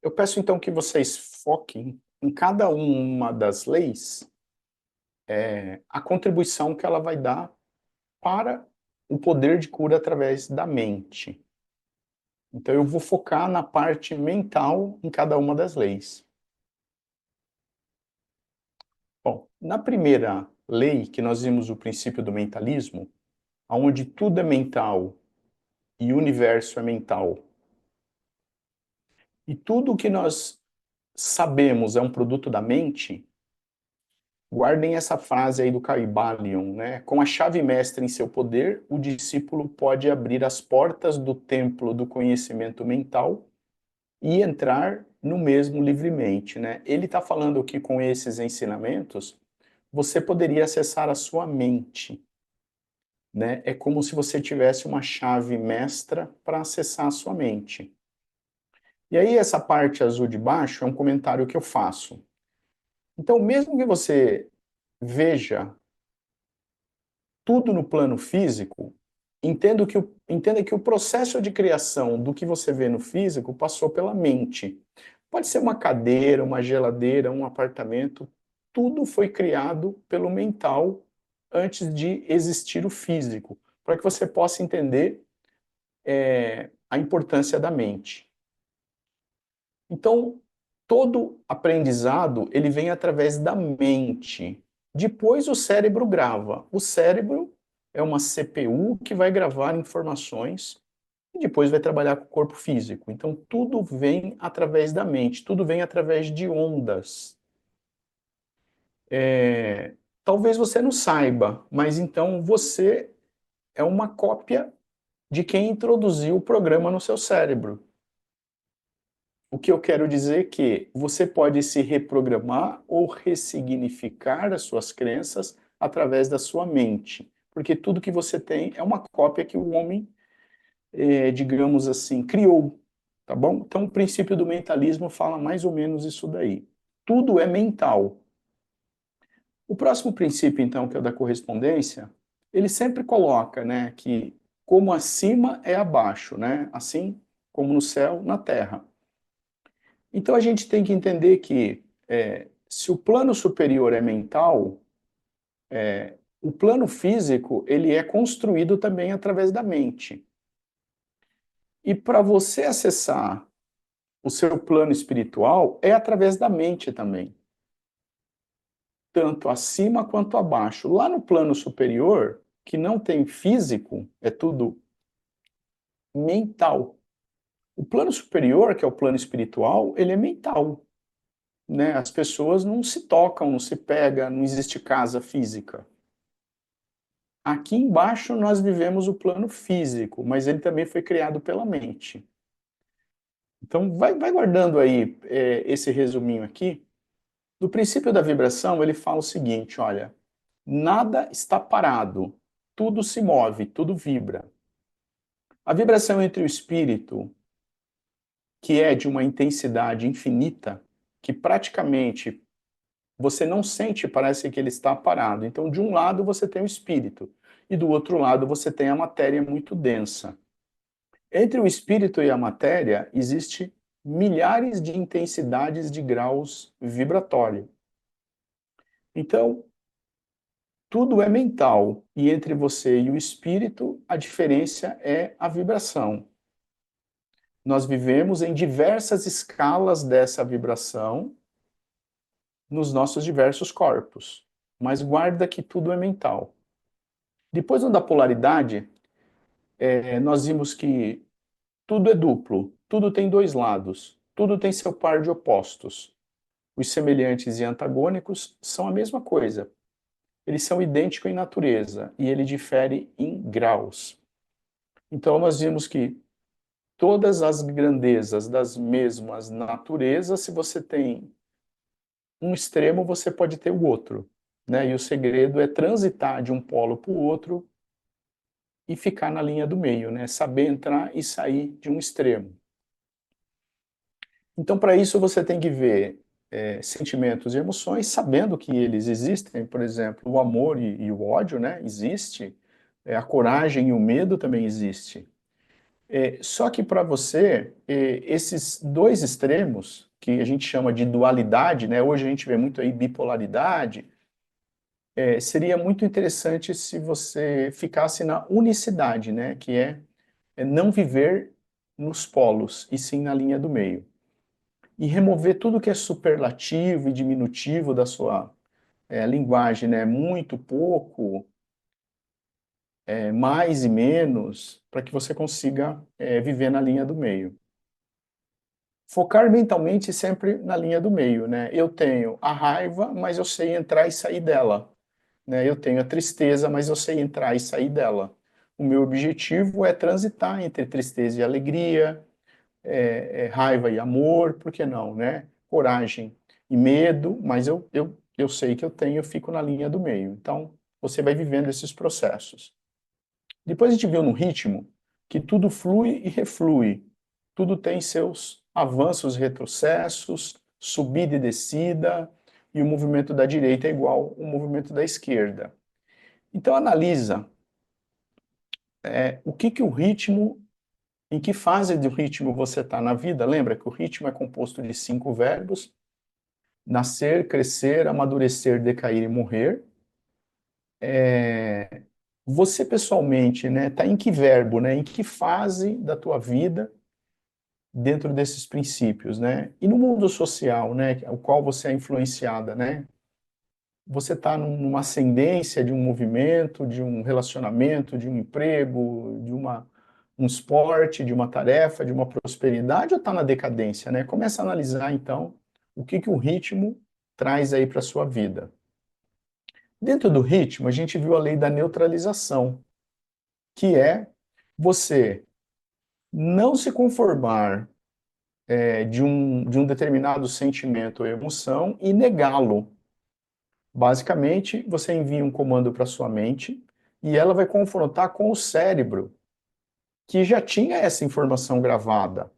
Eu peço então que vocês foquem em cada uma das leis, a contribuição que ela vai dar para o poder de cura através da mente. Então eu vou focar na parte mental em cada uma das leis. Bom, na primeira lei, que nós vimos o princípio do mentalismo, onde tudo é mental e o universo é mental, e tudo o que nós sabemos é um produto da mente. Guardem essa frase aí do Caibalion, né? Com a chave mestra em seu poder, o discípulo pode abrir as portas do templo do conhecimento mental e entrar no mesmo livremente, né? Ele está falando que com esses ensinamentos, você poderia acessar a sua mente, né? É como se você tivesse uma chave mestra para acessar a sua mente. E aí essa parte azul de baixo é um comentário que eu faço. Então, mesmo que você veja tudo no plano físico, entenda que o processo de criação do que você vê no físico passou pela mente. Pode ser uma cadeira, uma geladeira, um apartamento, tudo foi criado pelo mental antes de existir o físico, para que você possa entender a importância da mente. Então, todo aprendizado ele vem através da mente. Depois o cérebro grava. O cérebro é uma CPU que vai gravar informações e depois vai trabalhar com o corpo físico. Então tudo vem através da mente, tudo vem através de ondas. Talvez você não saiba, mas então você é uma cópia de quem introduziu o programa no seu cérebro. O que eu quero dizer é que você pode se reprogramar ou ressignificar as suas crenças através da sua mente, porque tudo que você tem é uma cópia que o homem, digamos assim, criou, tá bom? Então, o princípio do mentalismo fala mais ou menos isso daí. Tudo é mental. O próximo princípio, então, que é o da correspondência, ele sempre coloca, né, que como acima é abaixo, né? Assim como no céu, na terra. Então a gente tem que entender que se o plano superior é mental, o plano físico ele é construído também através da mente. E para você acessar o seu plano espiritual é através da mente também, tanto acima quanto abaixo. Lá no plano superior, que não tem físico, é tudo mental. O plano superior, que é o plano espiritual, ele é mental, né? As pessoas não se tocam, não se pegam, não existe casa física. Aqui embaixo nós vivemos o plano físico, mas ele também foi criado pela mente. Então vai guardando aí esse resuminho aqui. Do princípio da vibração, ele fala o seguinte, olha, nada está parado, tudo se move, tudo vibra. A vibração entre o espírito, que é de uma intensidade infinita, que praticamente você não sente, parece que ele está parado. Então, de um lado você tem o espírito, e do outro lado você tem a matéria muito densa. Entre o espírito e a matéria, existe milhares de intensidades de graus vibratórios. Então, tudo é mental, e entre você e o espírito, a diferença é a vibração. Nós vivemos em diversas escalas dessa vibração nos nossos diversos corpos, mas guarda que tudo é mental. Depois da polaridade, nós vimos que tudo é duplo, tudo tem dois lados, tudo tem seu par de opostos. Os semelhantes e antagônicos são a mesma coisa. Eles são idênticos em natureza e ele difere em graus. Então nós vimos que todas as grandezas das mesmas naturezas, se você tem um extremo, você pode ter o outro, né? E o segredo é transitar de um polo para o outro e ficar na linha do meio, né? Saber entrar e sair de um extremo. Então, para isso, você tem que ver sentimentos e emoções, sabendo que eles existem, por exemplo, o amor e o ódio, né? Existe, a coragem e o medo também existe. Só que para você, esses dois extremos, que a gente chama de dualidade, né? Hoje a gente vê muito aí bipolaridade, seria muito interessante se você ficasse na unicidade, né? Que é não viver nos polos, e sim na linha do meio. E remover tudo que é superlativo e diminutivo da sua linguagem, né? Muito, pouco, mais e menos, para que você consiga viver na linha do meio. Focar mentalmente sempre na linha do meio, né? Eu tenho a raiva, mas eu sei entrar e sair dela, né? Eu tenho a tristeza, mas eu sei entrar e sair dela. O meu objetivo é transitar entre tristeza e alegria, raiva e amor, por que não, né? Coragem e medo, mas eu sei que eu fico na linha do meio. Então, você vai vivendo esses processos. Depois a gente viu no ritmo que tudo flui e reflui, tudo tem seus avanços e retrocessos, subida e descida, e o movimento da direita é igual ao movimento da esquerda. Então analisa o que o ritmo, em que fase do ritmo você está na vida. Lembra que o ritmo é composto de 5 verbos: nascer, crescer, amadurecer, decair e morrer. Você pessoalmente, né, está em que verbo, né, em que fase da tua vida dentro desses princípios, né? E no mundo social, né, o qual você é influenciada, né? Você está numa ascendência de um movimento, de um relacionamento, de um emprego, um esporte, de uma tarefa, de uma prosperidade, ou está na decadência, né? Começa a analisar, então, o que o ritmo traz aí para a sua vida. Dentro do ritmo, a gente viu a lei da neutralização, que é você não se conformar de um determinado sentimento ou emoção e negá-lo. Basicamente, você envia um comando para sua mente e ela vai confrontar com o cérebro, que já tinha essa informação gravada.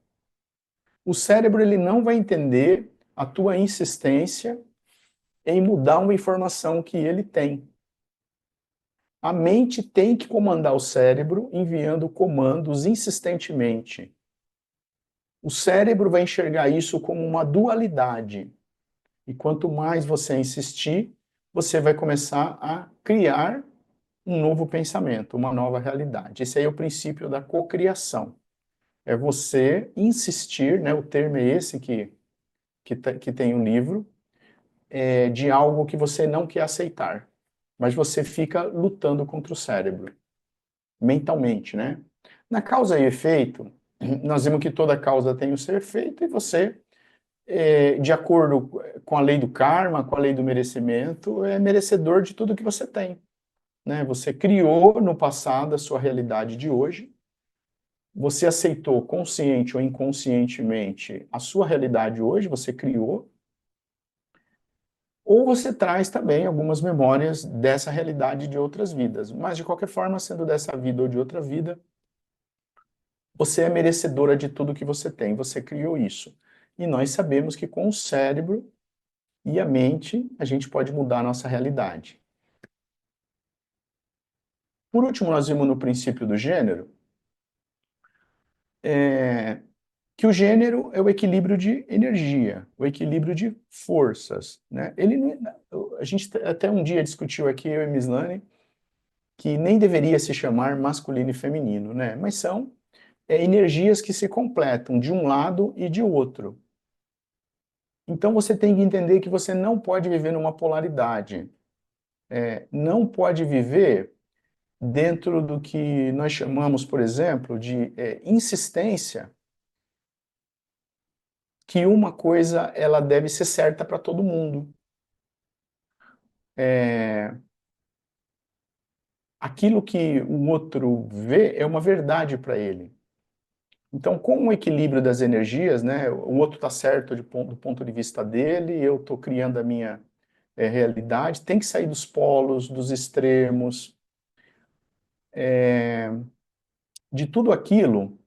O cérebro ele não vai entender a tua insistência em mudar uma informação que ele tem. A mente tem que comandar o cérebro enviando comandos insistentemente. O cérebro vai enxergar isso como uma dualidade. E quanto mais você insistir, você vai começar a criar um novo pensamento, uma nova realidade. Esse aí é o princípio da cocriação. É você insistir, né, o termo é esse que tem um livro, de algo que você não quer aceitar. Mas você fica lutando contra o cérebro, mentalmente, né? Na causa e efeito, nós vimos que toda causa tem o seu efeito e você de acordo com a lei do karma, com a lei do merecimento, é merecedor de tudo que você tem, né? Você criou no passado a sua realidade de hoje, você aceitou consciente ou inconscientemente a sua realidade hoje, você criou, ou você traz também algumas memórias dessa realidade de outras vidas. Mas, de qualquer forma, sendo dessa vida ou de outra vida, você é merecedora de tudo que você tem, você criou isso. E nós sabemos que com o cérebro e a mente, a gente pode mudar a nossa realidade. Por último, nós vimos no princípio do gênero, que o gênero é o equilíbrio de energia, o equilíbrio de forças, né? A gente até um dia discutiu aqui, eu e Mislane, que nem deveria se chamar masculino e feminino, né? Mas são energias que se completam de um lado e de outro. Então você tem que entender que você não pode viver numa polaridade, não pode viver dentro do que nós chamamos, por exemplo, de insistência, que uma coisa ela deve ser certa para todo mundo. Aquilo que o outro vê é uma verdade para ele. Então, com o equilíbrio das energias, né, o outro está certo do ponto de vista dele, eu estou criando a minha realidade, tem que sair dos polos, dos extremos, de tudo aquilo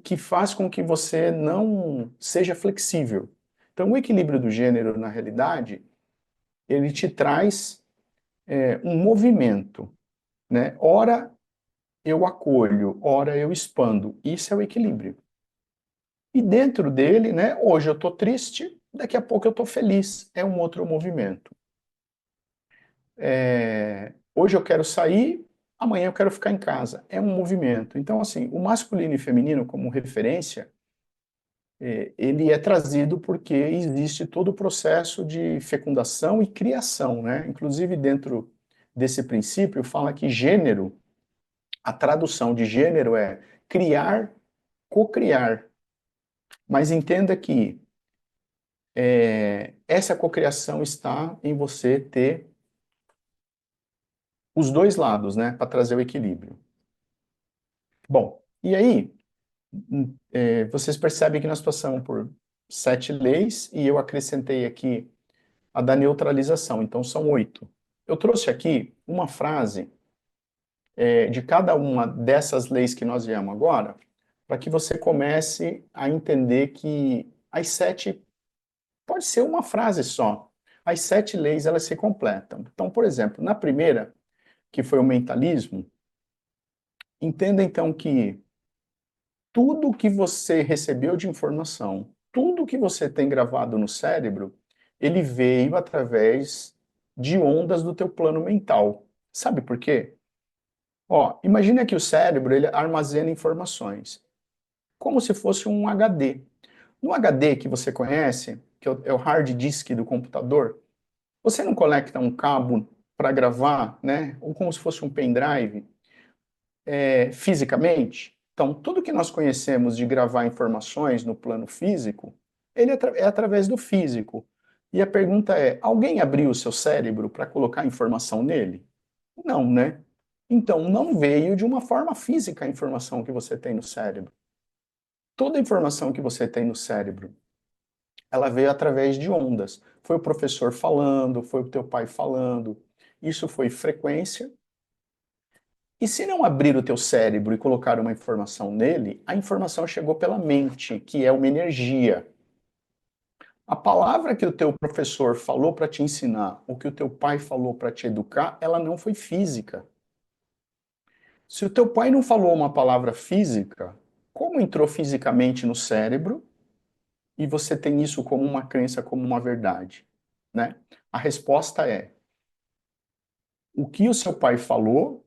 que faz com que você não seja flexível. Então, o equilíbrio do gênero, na realidade, ele te traz um movimento, né? Ora, eu acolho, ora eu expando. Isso é o equilíbrio. E dentro dele, né, hoje eu estou triste, daqui a pouco eu estou feliz. É um outro movimento. Hoje eu quero sair, amanhã eu quero ficar em casa. É um movimento. Então, assim, o masculino e feminino como referência, ele é trazido porque existe todo o processo de fecundação e criação, né? Inclusive, dentro desse princípio, fala que gênero, a tradução de gênero é criar, cocriar. Mas entenda que essa cocriação está em você ter os dois lados, né, para trazer o equilíbrio. Bom, e aí, vocês percebem que nós passamos por 7 leis e eu acrescentei aqui a da neutralização, então são 8. Eu trouxe aqui uma frase de cada uma dessas leis que nós viemos agora, para que você comece a entender que as 7 pode ser uma frase só. As 7 leis, elas se completam. Então, por exemplo, na primeira, que foi o mentalismo, entenda então que tudo que você recebeu de informação, tudo que você tem gravado no cérebro, ele veio através de ondas do teu plano mental. Sabe por quê? Ó, imagina que o cérebro ele armazena informações, como se fosse um HD. No HD que você conhece, que é o hard disk do computador, você não conecta um cabo para gravar, né? Ou como se fosse um pendrive, fisicamente? Então, tudo que nós conhecemos de gravar informações no plano físico, ele é através do físico. E a pergunta é: alguém abriu o seu cérebro para colocar informação nele? Não, né? Então, não veio de uma forma física a informação que você tem no cérebro. Toda a informação que você tem no cérebro, ela veio através de ondas. Foi o professor falando, foi o teu pai falando. Isso foi frequência. E se não abrir o teu cérebro e colocar uma informação nele, a informação chegou pela mente, que é uma energia. A palavra que o teu professor falou para te ensinar, o que o teu pai falou para te educar, ela não foi física. Se o teu pai não falou uma palavra física, como entrou fisicamente no cérebro e você tem isso como uma crença, como uma verdade, né? A resposta é: o que o seu pai falou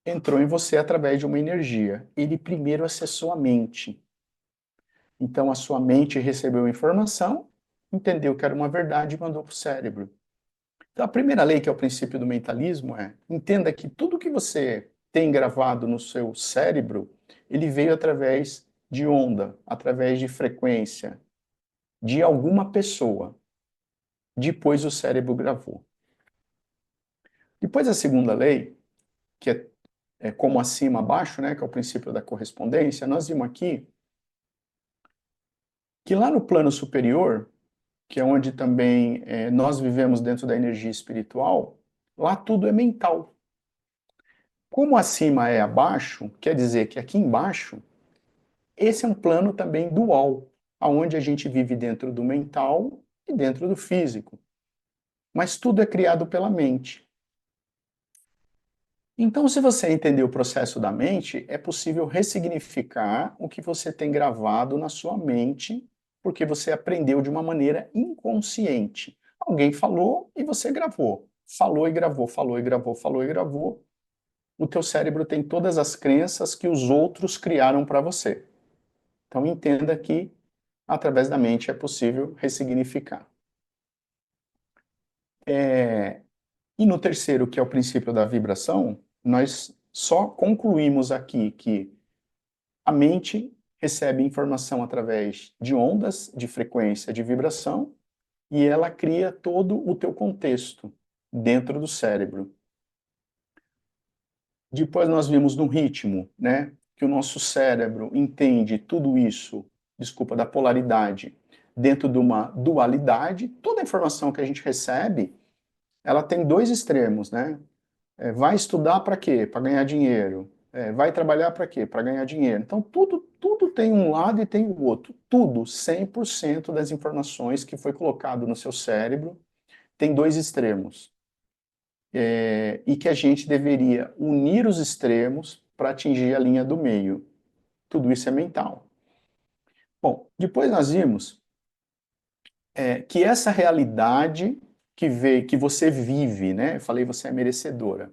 entrou em você através de uma energia. Ele primeiro acessou a mente. Então a sua mente recebeu a informação, entendeu que era uma verdade e mandou para o cérebro. Então a primeira lei, que é o princípio do mentalismo, é: entenda que tudo que você tem gravado no seu cérebro, ele veio através de onda, através de frequência, de alguma pessoa. Depois o cérebro gravou. Depois a segunda lei, que é como acima, abaixo, né, que é o princípio da correspondência, nós vimos aqui que lá no plano superior, que é onde também nós vivemos dentro da energia espiritual, lá tudo é mental. Como acima é abaixo, quer dizer que aqui embaixo, esse é um plano também dual, aonde a gente vive dentro do mental e dentro do físico. Mas tudo é criado pela mente. Então, se você entender o processo da mente, é possível ressignificar o que você tem gravado na sua mente, porque você aprendeu de uma maneira inconsciente. Alguém falou e você gravou. Falou e gravou, falou e gravou, falou e gravou. O teu cérebro tem todas as crenças que os outros criaram para você. Então entenda que através da mente é possível ressignificar. E no terceiro, que é o princípio da vibração, nós só concluímos aqui que a mente recebe informação através de ondas, de frequência, de vibração, e ela cria todo o teu contexto dentro do cérebro. Depois nós vimos no ritmo, né, que o nosso cérebro entende tudo isso, desculpa, da polaridade, dentro de uma dualidade. Toda a informação que a gente recebe, ela tem dois extremos, né? Vai estudar para quê? Para ganhar dinheiro. Vai trabalhar para quê? Para ganhar dinheiro. Então, tudo tem um lado e tem o outro. Tudo, 100% das informações que foi colocado no seu cérebro tem dois extremos. E que a gente deveria unir os extremos para atingir a linha do meio. Tudo isso é mental. Bom, depois nós vimos que essa realidade que veio, que você vive, né? Eu falei, você é merecedora.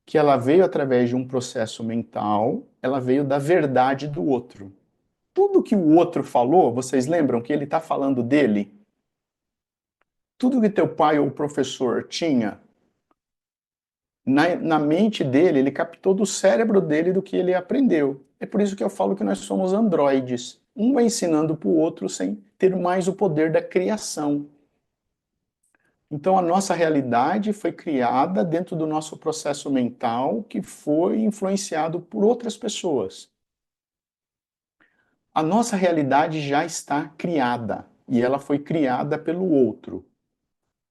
Que ela veio através de um processo mental, ela veio da verdade do outro. Tudo que o outro falou, vocês lembram que ele está falando dele? Tudo que teu pai ou o professor tinha na mente dele, ele captou do cérebro dele do que ele aprendeu. É por isso que eu falo que nós somos androides. Um vai ensinando para o outro sem ter mais o poder da criação. Então a nossa realidade foi criada dentro do nosso processo mental que foi influenciado por outras pessoas. A nossa realidade já está criada e ela foi criada pelo outro.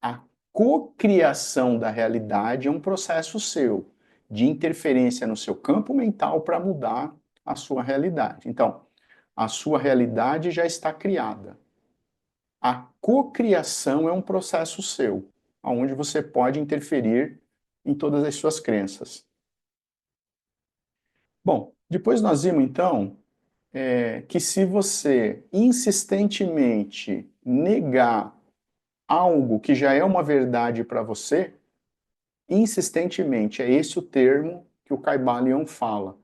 A cocriação da realidade é um processo seu, de interferência no seu campo mental para mudar a sua realidade. Então, a sua realidade já está criada. A cocriação é um processo seu, onde você pode interferir em todas as suas crenças. Bom, depois nós vimos então que se você insistentemente negar algo que já é uma verdade para você, insistentemente, é esse o termo que o Kybalion fala.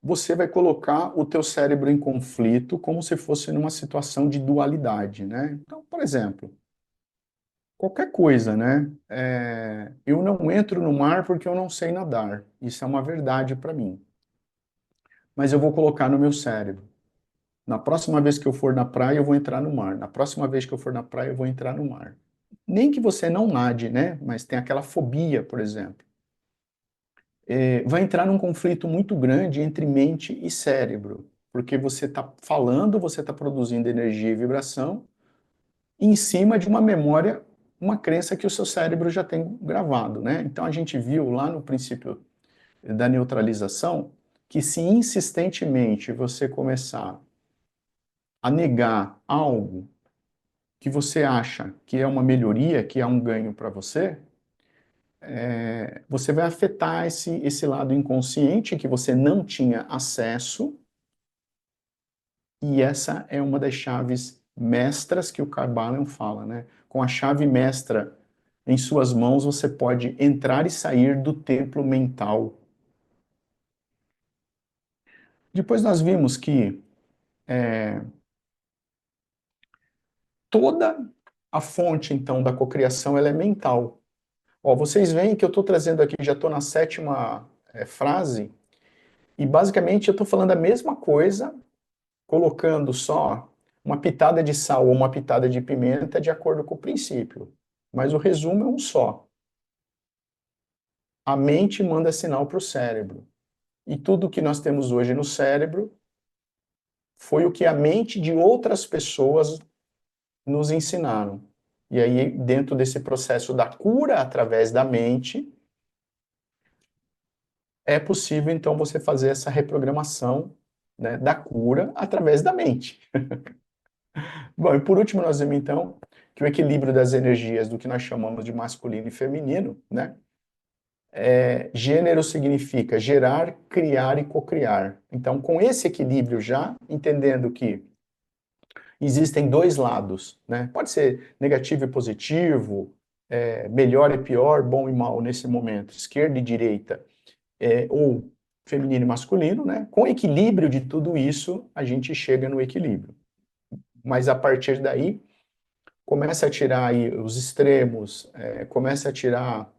Você vai colocar o teu cérebro em conflito como se fosse numa situação de dualidade, né? Então, por exemplo, qualquer coisa, né? Eu não entro no mar porque eu não sei nadar. Isso é uma verdade para mim. Mas eu vou colocar no meu cérebro. Na próxima vez que eu for na praia, eu vou entrar no mar. Na próxima vez que eu for na praia, eu vou entrar no mar. Nem que você não nade, né? Mas tem aquela fobia, por exemplo. Vai entrar num conflito muito grande entre mente e cérebro, porque você está falando, você está produzindo energia e vibração em cima de uma memória, uma crença que o seu cérebro já tem gravado, né? Então a gente viu lá no princípio da neutralização que se insistentemente você começar a negar algo que você acha que é uma melhoria, que é um ganho para você, você vai afetar esse lado inconsciente que você não tinha acesso, e essa é uma das chaves mestras que o Kybalion fala, né? Com a chave mestra em suas mãos, você pode entrar e sair do templo mental. Depois nós vimos que toda a fonte, então, da cocriação, ela é mental. Ó, vocês veem que eu estou trazendo aqui, já estou na sétima frase, e basicamente eu estou falando a mesma coisa, colocando só uma pitada de sal ou uma pitada de pimenta de acordo com o princípio. Mas o resumo é um só. A mente manda sinal para o cérebro. E tudo que nós temos hoje no cérebro foi o que a mente de outras pessoas nos ensinaram. E aí, dentro desse processo da cura através da mente, é possível, então, você fazer essa reprogramação, né, da cura através da mente. Bom, e por último, nós vemos, então, que o equilíbrio das energias do que nós chamamos de masculino e feminino, né, gênero significa gerar, criar e cocriar. Então, com esse equilíbrio já, entendendo que existem dois lados, né? Pode ser negativo e positivo, melhor e pior, bom e mal nesse momento, esquerda e direita, ou feminino e masculino, né? Com equilíbrio de tudo isso, a gente chega no equilíbrio. Mas a partir daí, começa a tirar aí os extremos, começa a tirar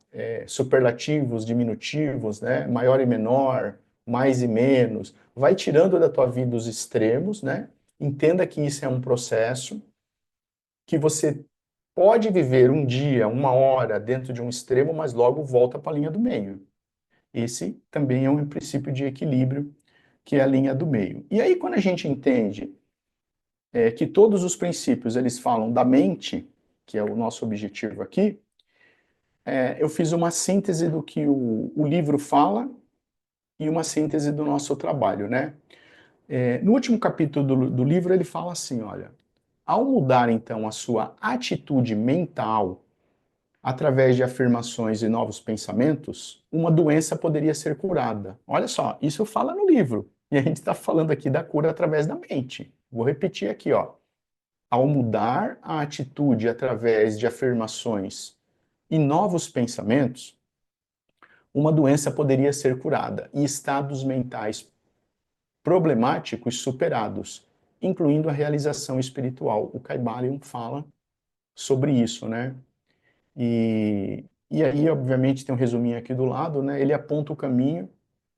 superlativos, diminutivos, né? Maior e menor, mais e menos, vai tirando da tua vida os extremos, né? Entenda que isso é um processo, que você pode viver um dia, uma hora dentro de um extremo, mas logo volta para a linha do meio. Esse também é um princípio de equilíbrio, que é a linha do meio. E aí, quando a gente entende que todos os princípios eles falam da mente, que é o nosso objetivo aqui, eu fiz uma síntese do que o livro fala e uma síntese do nosso trabalho, né? No último capítulo do livro ele fala assim, olha, ao mudar então a sua atitude mental, através de afirmações e novos pensamentos, uma doença poderia ser curada. Olha só, isso fala no livro. E a gente está falando aqui da cura através da mente. Vou repetir aqui, ó. Ao mudar a atitude através de afirmações e novos pensamentos, uma doença poderia ser curada e estados mentais problemáticos superados, incluindo a realização espiritual. O Kybalion fala sobre isso, né? E aí, obviamente, tem um resuminho aqui do lado, né? Ele aponta o caminho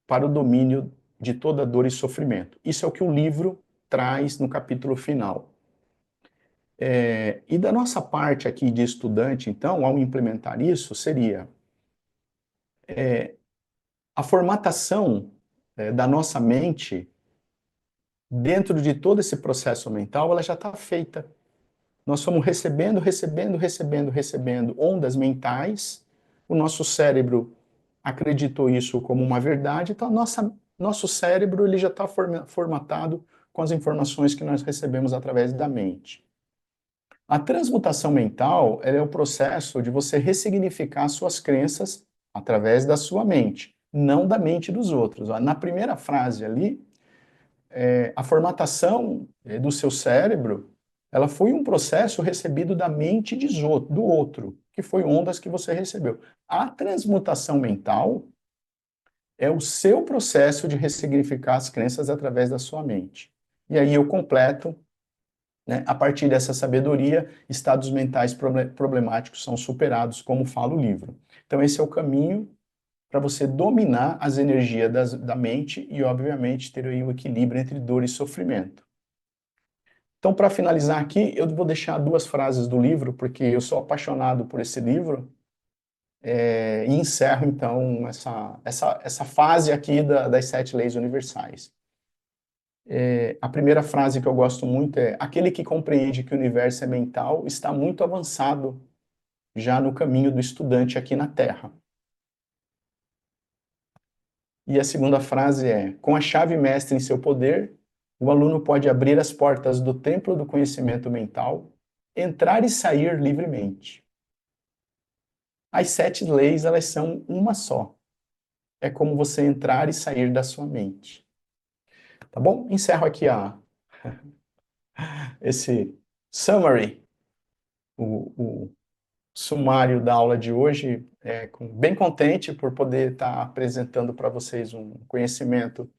para o domínio de toda dor e sofrimento. Isso é o que o livro traz no capítulo final. E da nossa parte aqui de estudante, então, ao implementar isso, seria a formatação da nossa mente dentro de todo esse processo mental, ela já está feita. Nós fomos recebendo ondas mentais, o nosso cérebro acreditou isso como uma verdade, então nosso cérebro ele já está formatado com as informações que nós recebemos através da mente. A transmutação mental é o processo de você ressignificar suas crenças através da sua mente, não da mente dos outros. Na primeira frase ali, a formatação do seu cérebro, ela foi um processo recebido da mente do outro, que foi ondas que você recebeu. A transmutação mental é o seu processo de ressignificar as crenças através da sua mente. E aí eu completo, né, a partir dessa sabedoria, estados mentais problemáticos são superados, como fala o livro. Então esse é o caminho para você dominar as energias da mente e, obviamente, ter aí um equilíbrio entre dor e sofrimento. Então, para finalizar aqui, eu vou deixar duas frases do livro, porque eu sou apaixonado por esse livro, e encerro, então, essa fase aqui das 7 leis universais. A primeira frase que eu gosto muito é: aquele que compreende que o universo é mental está muito avançado já no caminho do estudante aqui na Terra. E a segunda frase é: com a chave mestra em seu poder, o aluno pode abrir as portas do templo do conhecimento mental, entrar e sair livremente. As 7 leis, elas são uma só. É como você entrar e sair da sua mente. Tá bom? Encerro aqui esse summary, o sumário da aula de hoje. Bem contente por poder estar apresentando para vocês um conhecimento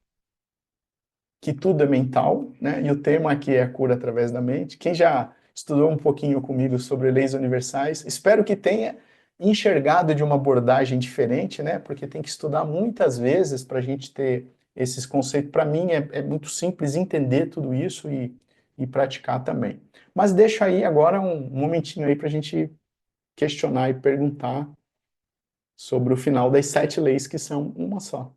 que tudo é mental, né? E o tema aqui é a cura através da mente. Quem já estudou um pouquinho comigo sobre leis universais, espero que tenha enxergado de uma abordagem diferente, né? Porque tem que estudar muitas vezes para a gente ter esses conceitos. Para mim é muito simples entender tudo isso e praticar também. Mas deixa aí agora um momentinho aí para a gente questionar e perguntar sobre o final das 7 leis, que são uma só.